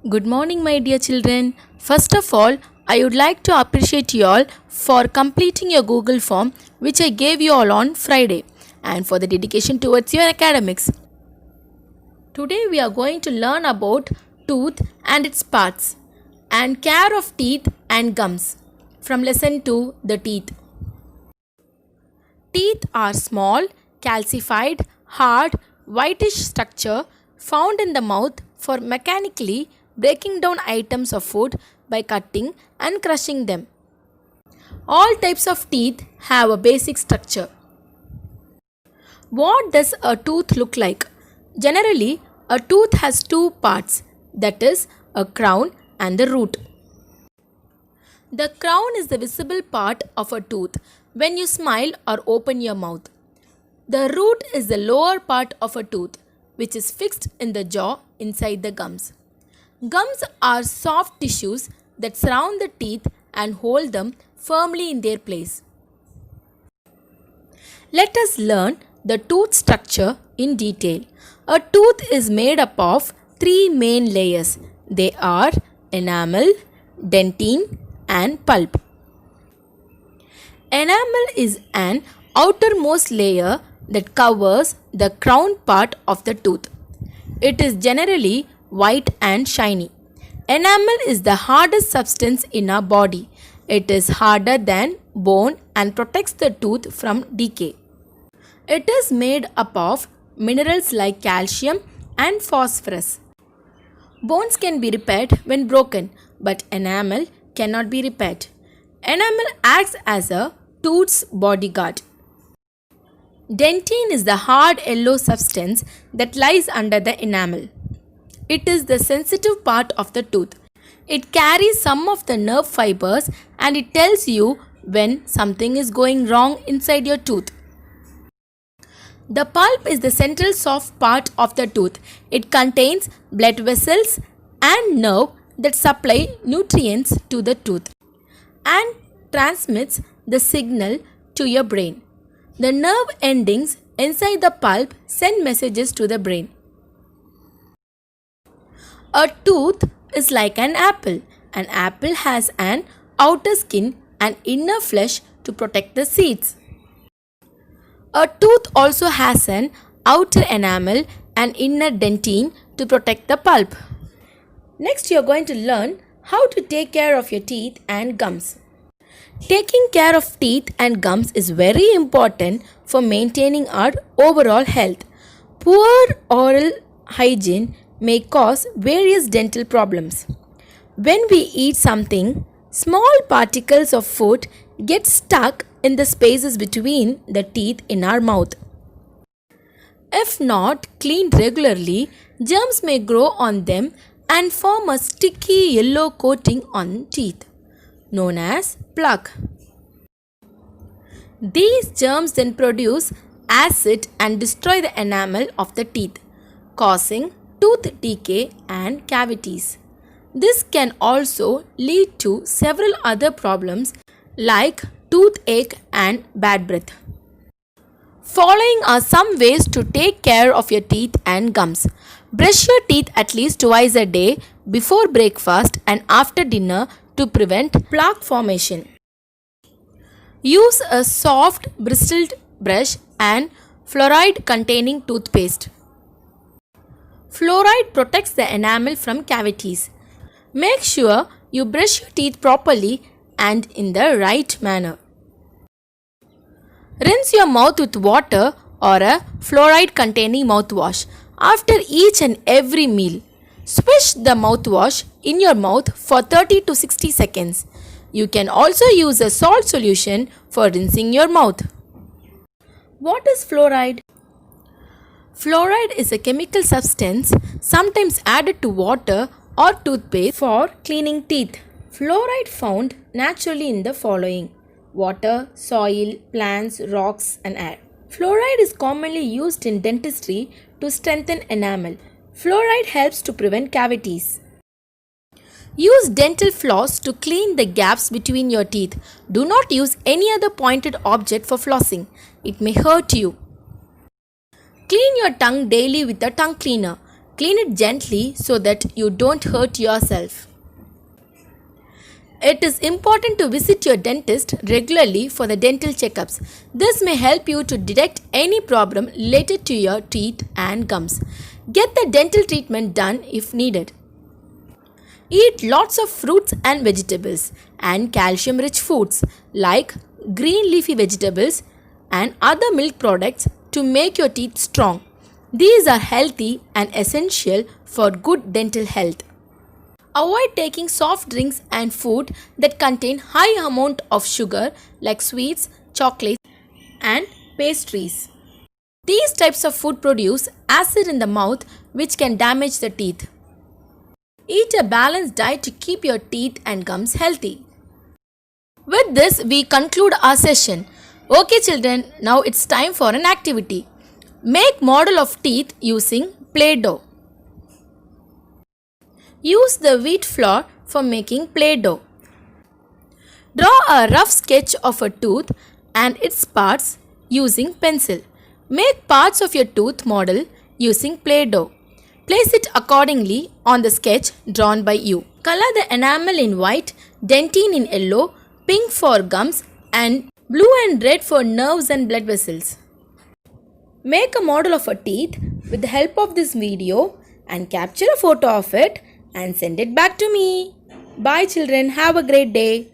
Good morning, my dear children. First of all, I would like to appreciate you all for completing your Google form which I gave you all on Friday and for the dedication towards your academics. Today we are going to learn about tooth and its parts and care of teeth and gums from lesson 2, the teeth. Teeth are small, calcified, hard, whitish structure found in the mouth for mechanically breaking down items of food by cutting and crushing them. All types of teeth have a basic structure. What does a tooth look like? Generally, a tooth has two parts, that is, a crown and the root. The crown is the visible part of a tooth when you smile or open your mouth. The root is the lower part of a tooth, which is fixed in the jaw inside the gums. Gums are soft tissues that surround the teeth and hold them firmly in their place. Let us learn the tooth structure in detail. A tooth is made up of three main layers. They are enamel, dentine, and pulp. Enamel is an outermost layer that covers the crown part of the tooth. It is generally white and shiny. Enamel is the hardest substance in our body. It is harder than bone and protects the tooth from decay. It is made up of minerals like calcium and phosphorus. Bones can be repaired when broken, but enamel cannot be repaired. Enamel acts as a tooth's bodyguard. Dentine is the hard yellow substance that lies under the enamel. It is the sensitive part of the tooth. It carries some of the nerve fibers and it tells you when something is going wrong inside your tooth. The pulp is the central soft part of the tooth. It contains blood vessels and nerve that supply nutrients to the tooth and transmits the signal to your brain. The nerve endings inside the pulp send messages to the brain. A tooth is like an apple. An apple has an outer skin and inner flesh to protect the seeds. A tooth also has an outer enamel and inner dentine to protect the pulp. Next, you are going to learn how to take care of your teeth and gums. Taking care of teeth and gums is very important for maintaining our overall health. Poor oral hygiene may cause various dental problems. When we eat something, small particles of food get stuck in the spaces between the teeth in our mouth. If not cleaned regularly, germs may grow on them and form a sticky yellow coating on teeth, known as plaque. These germs then produce acid and destroy the enamel of the teeth, causing tooth decay and cavities. This can also lead to several other problems like toothache and bad breath. Following are some ways to take care of your teeth and gums. Brush your teeth at least twice a day before breakfast and after dinner to prevent plaque formation. Use a soft bristled brush and fluoride containing toothpaste. Fluoride protects the enamel from cavities. Make sure you brush your teeth properly and in the right manner. Rinse your mouth with water or a fluoride containing mouthwash after each and every meal. Swish the mouthwash in your mouth for 30 to 60 seconds. You can also use a salt solution for rinsing your mouth. What is fluoride? Fluoride is a chemical substance sometimes added to water or toothpaste for cleaning teeth. Fluoride found naturally in the following: water, soil, plants, rocks, and air. Fluoride is commonly used in dentistry to strengthen enamel. Fluoride helps to prevent cavities. Use dental floss to clean the gaps between your teeth. Do not use any other pointed object for flossing. It may hurt you. Clean your tongue daily with a tongue cleaner. Clean it gently so that you don't hurt yourself. It is important to visit your dentist regularly for the dental checkups. This may help you to detect any problem related to your teeth and gums. Get the dental treatment done if needed. Eat lots of fruits and vegetables and calcium rich foods like green leafy vegetables and other milk products to make your teeth strong. These are healthy and essential for good dental health. Avoid taking soft drinks and food that contain high amount of sugar like sweets, chocolates and pastries. These types of food produce acid in the mouth which can damage the teeth. Eat a balanced diet to keep your teeth and gums healthy. With this, we conclude our session. Okay children, now it's time for an activity. Make model of teeth using Play-Doh. Use the wheat flour for making Play-Doh. Draw a rough sketch of a tooth and its parts using pencil. Make parts of your tooth model using Play-Doh. Place it accordingly on the sketch drawn by you. Color the enamel in white, dentine in yellow, pink for gums and blue and red for nerves and blood vessels. Make a model of a teeth with the help of this video and capture a photo of it and send it back to me. Bye children, have a great day.